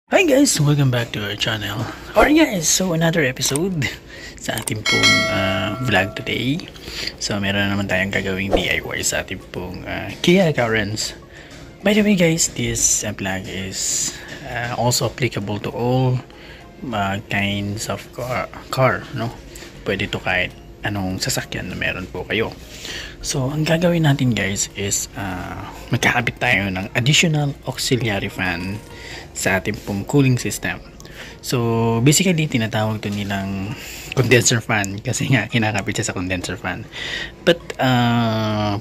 Hi guys! Welcome back to our channel. Alright guys, so another episode sa ating pong vlog today. So meron na naman tayong gagawing DIY sa ating pong Kia Carens. By the way guys, this vlog is also applicable to all kinds of car, no? Pwede to kahit anong sasakyan na meron po kayo. So ang gagawin natin guys is magkakabit tayo ng additional auxiliary fan sa ating pong cooling system. So basically tinatawag to nilang condenser fan kasi nga kinakabit siya sa condenser fan. But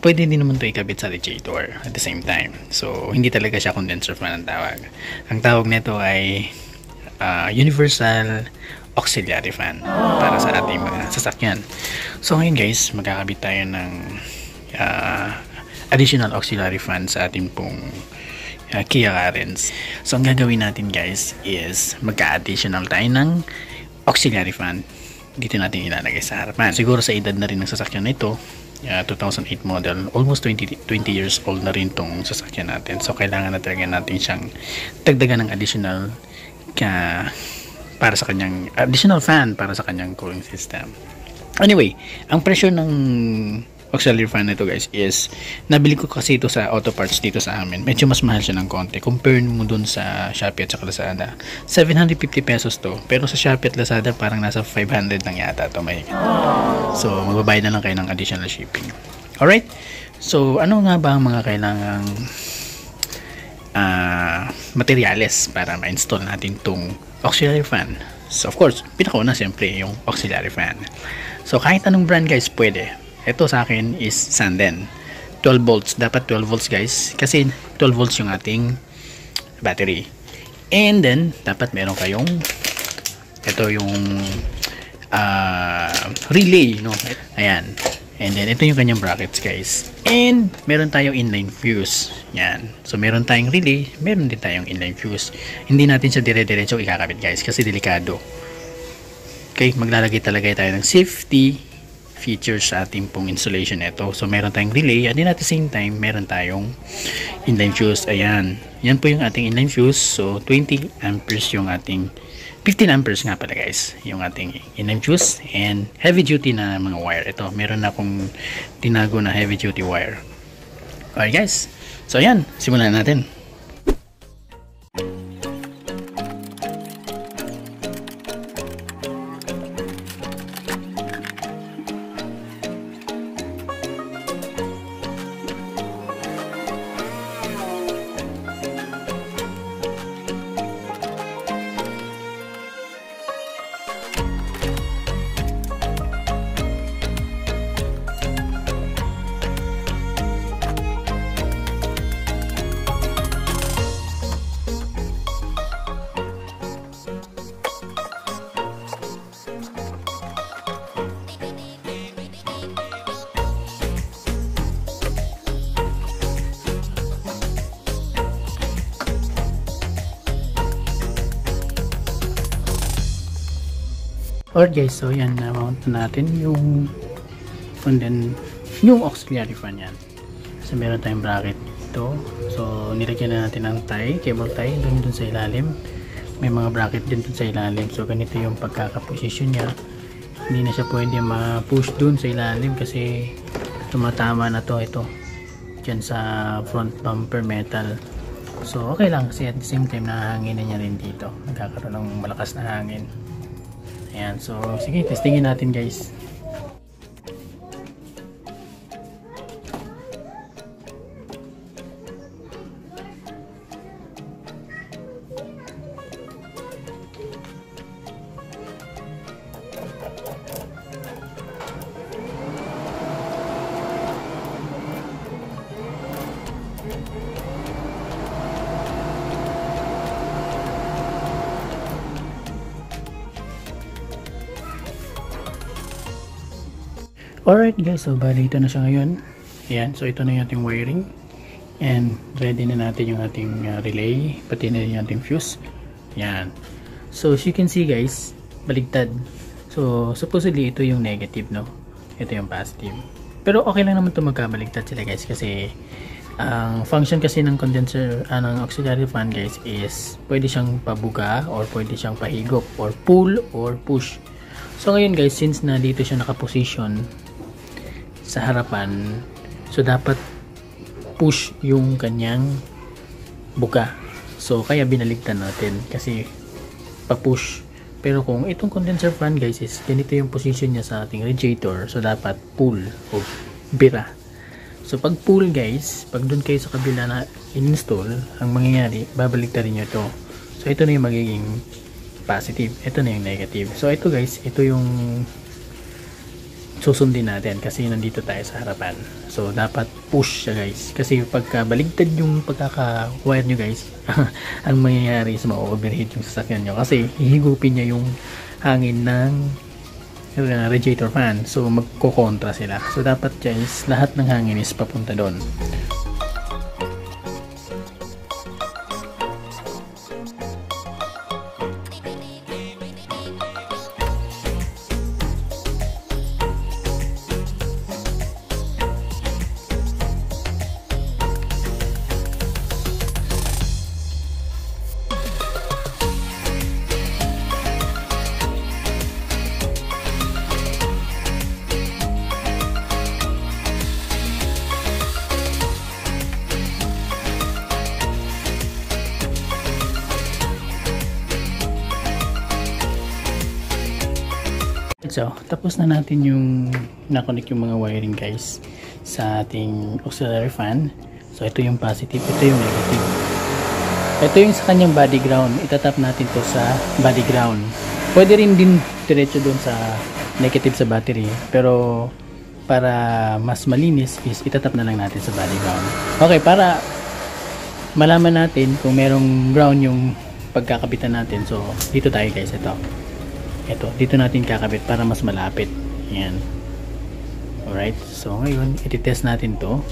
pwede din naman to ikabit sa radiator at the same time. So hindi talaga siya condenser fan ang tawag. Ang tawag nito ay universal auxiliary fan para sa ating mga sasakyan. So ngayon guys, magkakabit tayo ng additional auxiliary fan sa ating pong Kia Carens. So ang gagawin natin guys is magka-additional tayo ng auxiliary fan. Dito natin ilalagay sa harapan. Siguro sa edad na rin ng sasakyan na ito, 2008 model, almost 20 years old na rin tong sasakyan natin. So kailangan na talaga natin siyang dagdagan ng additional para sa kanyang additional fan para sa kanyang cooling system. Anyway, ang presyo ng auxiliary fan nito guys is, nabili ko kasi ito sa auto parts dito sa amin. Medyo mas mahal siya ng konti compare mo dun sa Shopee at saka Lazada. 750 pesos to, pero sa Shopee at Lazada parang nasa 500 lang yata to, may. So magbabayad na lang kayo ng additional shipping. Alright, so ano nga ba ang mga kailangang materyales para ma-install natin tong auxiliary fan? So of course, pinakauna siyempre yung auxiliary fan. So kahit anong brand guys pwede. Ito sa akin is Sanden 12 volts, dapat 12 volts guys kasi 12 volts yung ating battery. And then dapat meron kayong ito yung relay, no? Ayan. And then ito yung kanyang brackets guys. And meron tayong inline fuse. Yan. So meron tayong relay, meron din tayong inline fuse. Hindi natin siya dire-diretso ikakabit guys kasi delikado. Okay, maglalagay talaga tayo ng safety features sa ating pong installation nito. So meron tayong relay and then at the same time meron tayong inline fuse. Ayan. Yan po yung ating inline fuse. So 20 amperes yung ating 15 amperes nga pala guys yung ating inline fuse and heavy duty na mga wire. Ito, meron na akong tinago na heavy duty wire. Alright guys, so ayan, simulan natin. Alright guys, so yan, na-mount natin yung and then yung auxiliary fan yan. So meron tayong bracket ito. So nilagyan na natin ng tie, cable tie dun sa ilalim. May mga bracket din dun sa ilalim. So ganito yung pagkakaposisyon niya. Hindi na siya pwede ma-push dun sa ilalim kasi tumatama na to ito dyan sa front bumper metal. So okay lang kasi at the same time nahahangin na niya rin dito. Nagkakaroon ng malakas na hangin. Ayan, so sige, testingin natin guys. Alright guys, so bali ito na siya ngayon. Ayan, so ito na yung ating wiring. And ready na natin yung ating relay, pati na yung ating fuse. Ayan. So as you can see guys, baligtad. So supposedly ito yung negative, no? Ito yung positive. Pero okay lang naman ito magkabaligtad sila guys kasi Ang function kasi ng condenser, ng auxiliary fan guys, is pwede siyang pabuga or pwede siyang pahigop or pull or push. So ngayon guys, since na dito siya nakaposition sa harapan, so dapat push yung kanyang buga. So kaya binaligtad natin kasi pa-push. Pero kung itong condenser fan guys is ganito yung position niya sa ating radiator, so dapat pull o bira. So pag pull guys, pag dun kayo sa kabila na install, ang mangyayari, babaligtarin nyo ito. So ito na yung magiging positive, ito na yung negative. So ito guys, ito yung susundin natin kasi nandito tayo sa harapan. So dapat push siya guys, kasi pagka baligtad yung pagkaka-wire nyo guys, ang mangyayari is ma-overheat yung sasakyan nyo kasi hihigupin niya yung hangin ng radiator fan. So magkokontra sila. So dapat guys, lahat ng hangin is papunta doon. So, tapos na natin yung na-connect yung mga wiring guys sa ating auxiliary fan. So, ito yung positive, ito yung negative. Ito yung sa kanyang body ground. Itatap natin to sa body ground. Pwede rin din diretso doon sa negative sa battery. Pero, para mas malinis is itatap na lang natin sa body ground. Okay, para malaman natin kung merong ground yung pagkakabitan natin. So, dito tayo guys, ito, dito natin kakabit para mas malapit. Yan. Alright. So, ngayon, iti-test natin to.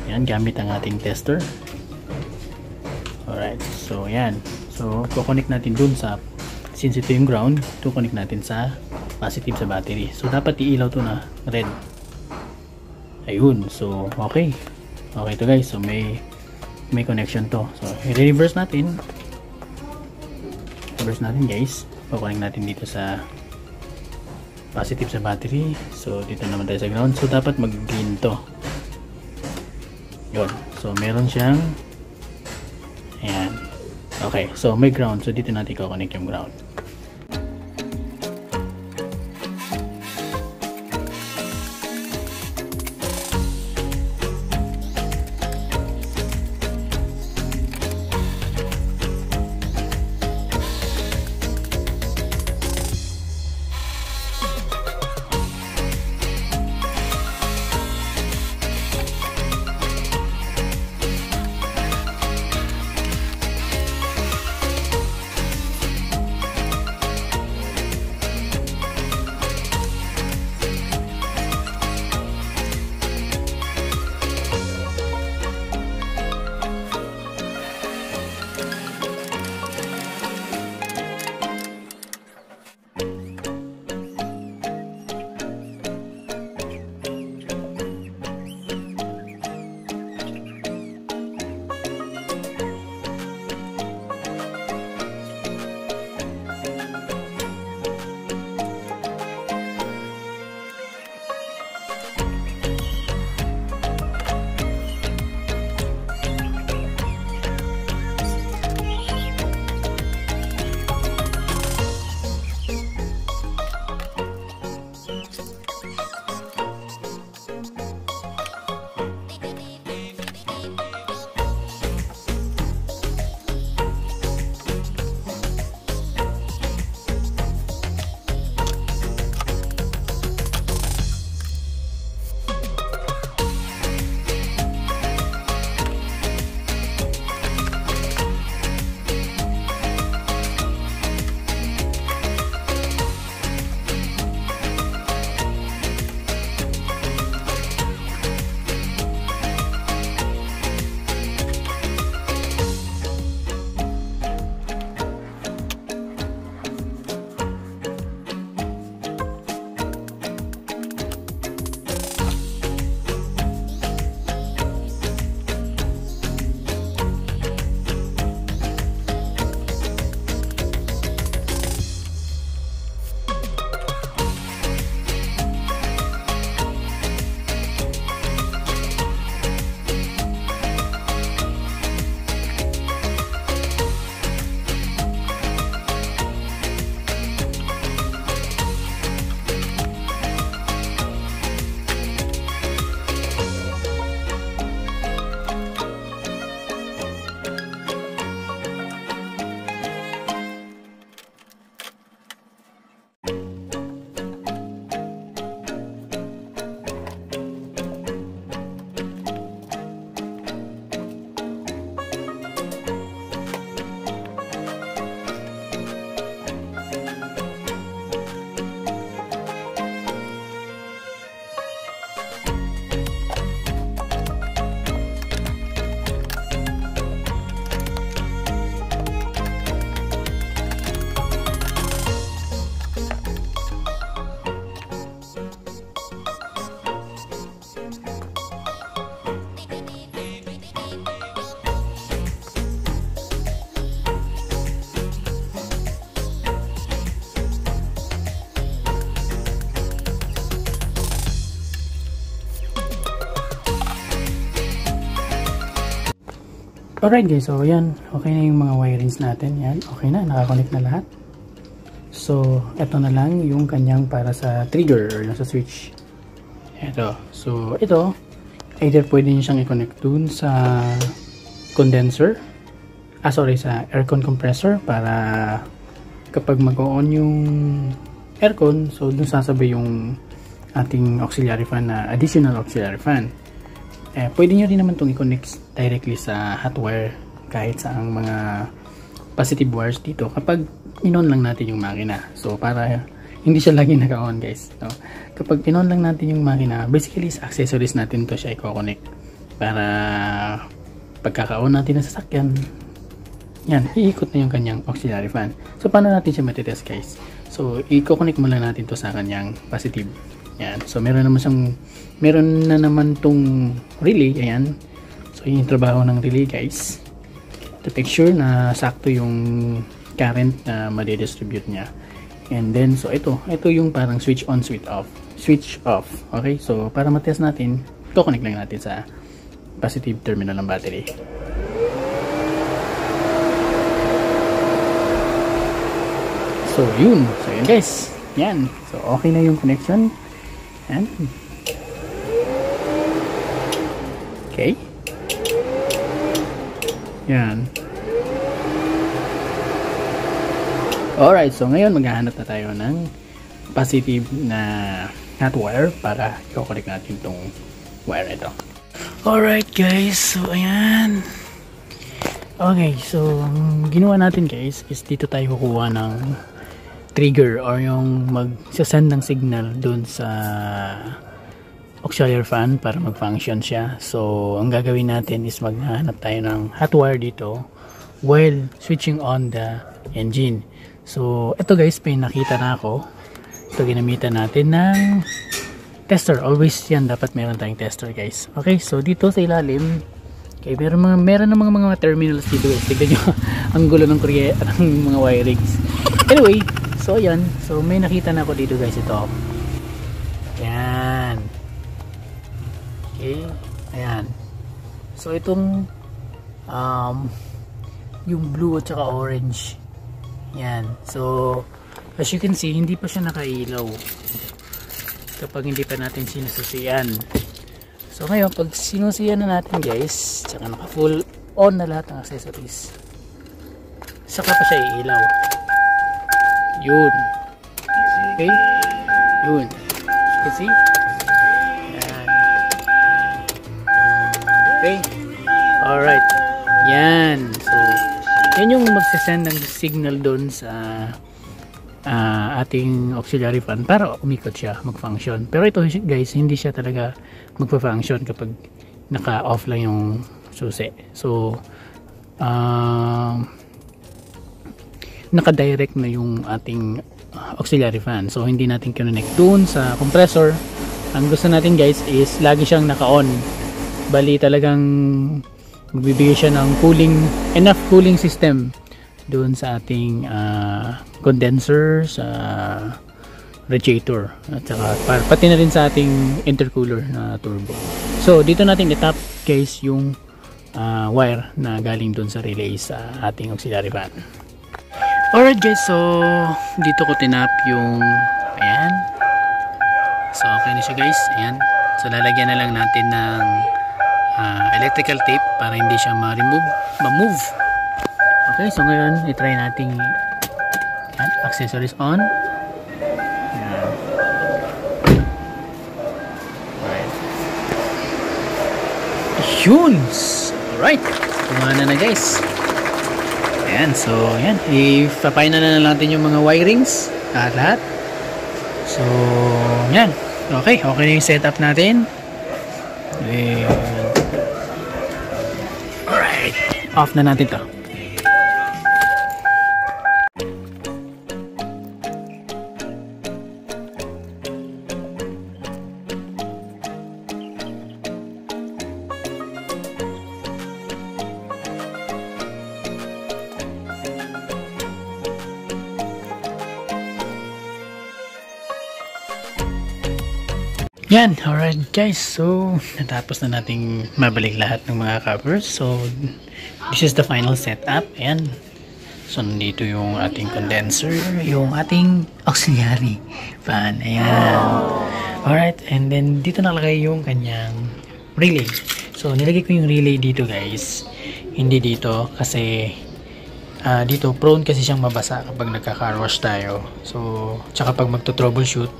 Yan, gamit ang ating tester. Alright. So, yan. So, kukonek natin dun sa, since ito yung ground, kukonek natin sa positive sa battery. So, dapat iilaw to na red. Ayun. So, okay. Okay to guys. So, may connection to. So, i-reverse natin. Reverse natin guys. Kukunin natin dito sa positive sa battery. So dito naman tayo sa ground. So dapat mag-green to. Yun. So meron siyang ayan. Okay. So may ground. So dito natin kukunin yung ground. Alright guys, so yan, okay na yung mga wirings natin. Yan, okay na, nakakonect na lahat. So, eto na lang yung kanyang para sa trigger or yung sa switch. Eto. So, ito, either pwede nyo siyang i-connect dun sa condenser. Sa aircon compressor para kapag mag-on yung aircon, so dun sasabay yung ating auxiliary fan na additional auxiliary fan. Pwede nyo rin naman itong i-connect directly sa hot wire kahit sa ang mga positive wires dito kapag in-on lang natin yung makina. So para hindi siya lagi naka-on guys. No? Kapag in-on lang natin yung makina, basically sa accessories natin to siya i-connect para pagkaka-on natin ng sasakyan, yan, iikot na yung kanyang auxiliary fan. So paano natin siya matitest guys? So i-connect mo lang natin to sa kanyang positive. Yan. So meron na naman tong relay, ayan. So yung trabaho ng relay guys, to make sure na sakto yung current na ma-distribute niya. And then so ito yung parang switch on, switch off. Okay? So para ma-test natin, i-connect lang natin sa positive terminal ng battery. So yun guys. Yan. So okay na yung connection. And okay. Yan. Alright, so ngayon maghahanap na tayo ng positive na hot wire para i-connect natin itong wire ito. Alright guys, so ayan. Okay, so ang ginawa natin guys is dito tayo kukuha ng trigger or yung magsasend ng signal dun sa auxiliary fan para mag-function siya. So ang gagawin natin is maghanap tayo ng hot wire dito while switching on the engine. So ito guys, may nakita na ako. Ito ginamitan natin ng tester. Always yan, dapat meron tayong tester guys. Okay, so dito sa ilalim, okay, meron ng mga terminals dito guys. Tignan nyo ang gulo ng mga wirings. Anyway, so yan, so may nakita na ako dito guys, ito. Yan. Okay, ayan. So itong yung blue at saka orange. Yan. So as you can see, hindi pa siya nakailaw kapag hindi pa natin sinususian. So ngayon, pag sinusian na natin guys, tsaka naka full on na lahat ng accessories, saka pa siya iilaw. Yun. Okay? Yun. You can see? Yan. Okay? Alright. Yan. So, yan yung magsasend ng signal doon sa ating auxiliary fan para umikot siya, mag-function. Pero ito guys, hindi siya talaga magpa-function kapag naka-off lang yung susi. So, naka-direct na yung ating auxiliary fan. So, hindi natin connect dun sa compressor. Ang gusto natin guys is lagi siyang naka-on. Bali talagang magbibigay siya ng enough cooling system dun sa ating condenser, sa radiator, at saka pati na rin sa ating intercooler na turbo. So, dito natin itap guys yung wire na galing dun sa relay sa ating auxiliary fan. Alright guys, so dito ko tinap yung ayan. So okay na siya guys, ayan. So lalagyan na lang natin ng electrical tape para hindi siya ma-move. Okay, so ngayon i-try natin ayan, accessories on. Ayan. Alright. Yun! Alright, kumana na guys. Ayan, so ayan, i-final na natin yung mga wirings lahat. So ayan, okay na yung setup natin. Alright, off na natin to. Yan, alright guys, so natapos na nating mabalik lahat ng mga covers. So this is the final setup. Ayan. So, nandito yung ating condenser, yung ating auxiliary fan. Ayan. Alright, and then dito nakalagay yung kanyang relay. So, nilagay ko yung relay dito guys. Hindi dito kasi dito prone kasi siyang mabasa kapag nagka-car wash tayo. So, tsaka pag magto-troubleshoot,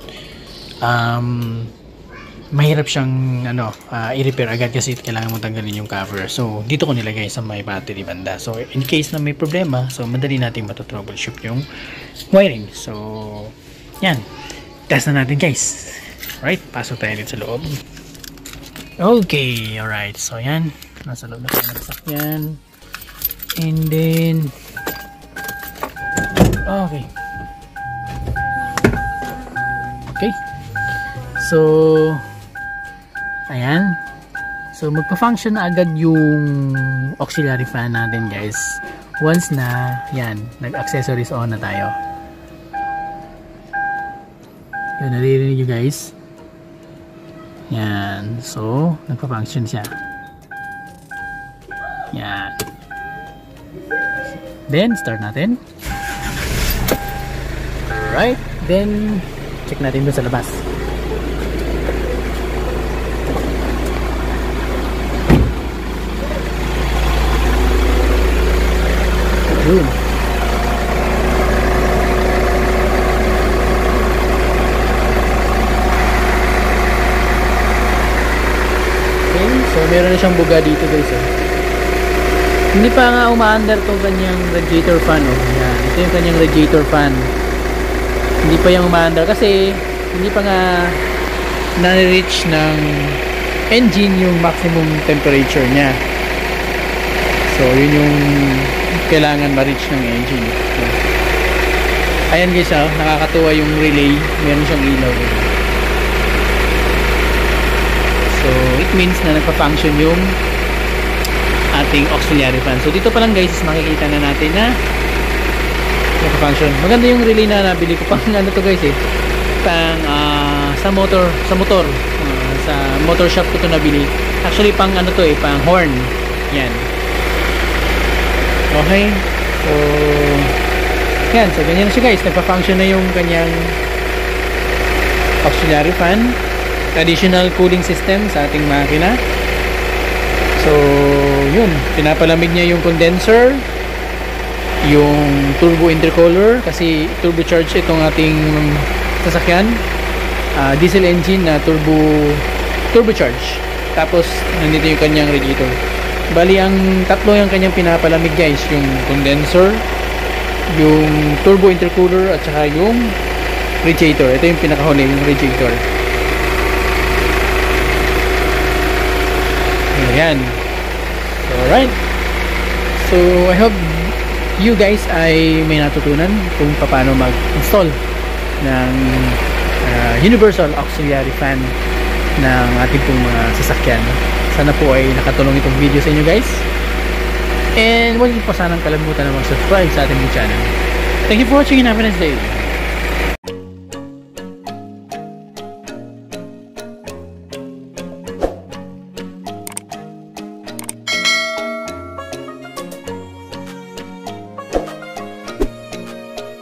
mahirap siyang i-repair agad kasi kailangan mo tanggalin yung cover. So, dito ko nilagay sa may battery banda. So, in case na may problema, so madali natin mato-troubleshoot yung wiring. So, yan. Test na natin guys. Alright, pasok tayo dito sa loob. Okay, alright. So, yan. Nasa loob na tayo ng sasakyan. And then, okay. Okay. So, ayan. So, magpa-function na agad yung auxiliary fan natin guys. Once na, yan, nag-accessories on na tayo. Yun, naririnig nyo guys. Yan. So, nagpa-function siya. Yan. Then, start natin. Alright. Then, check natin dun sa labas. Yun. Okay, so meron na siyang buga dito guys. Hindi pa nga umaandar tong kanyang radiator fan. Yan. Ito yung kanyang radiator fan. Hindi pa yung umaandar kasi hindi pa nga na-reach ng engine yung maximum temperature niya. So yun yung kailangan ma-reach ng engine. Ayan guys, nakakatuwa yung relay. Meron siyang ilaw. So it means na nagpa-function yung ating auxiliary fan. So dito pa lang guys, makikita na natin na nagpa-function. Maganda yung relay na nabili ko pang ano to guys pang sa motor sa motor shop ko to nabili. Actually pang ano to pang horn. Yan. Okay. So yan, so ganyan na siya guys. Nagpa-function na yung kanyang auxiliary fan. Additional cooling system sa ating makina. So yun, pinapalamig niya yung condenser, yung turbo intercooler kasi turbocharge itong ating sasakyan. Diesel engine na turbocharge. Tapos nandito yung kanyang radiator. Bali ang tatlo yung kanyang pinapalamig guys, yung condenser, yung turbo intercooler at saka yung radiator. Ito yung pinakahuli, yung radiator. Ayan. So, alright. So, I hope you guys ay may natutunan kung paano mag-install ng universal auxiliary fan ng ating pong sasakyan. Sana po ay nakatulong itong video sa inyo guys. And huwag niyo po sanang kalimutan na mag-subscribe sa ating channel. Thank you for watching and have a nice day.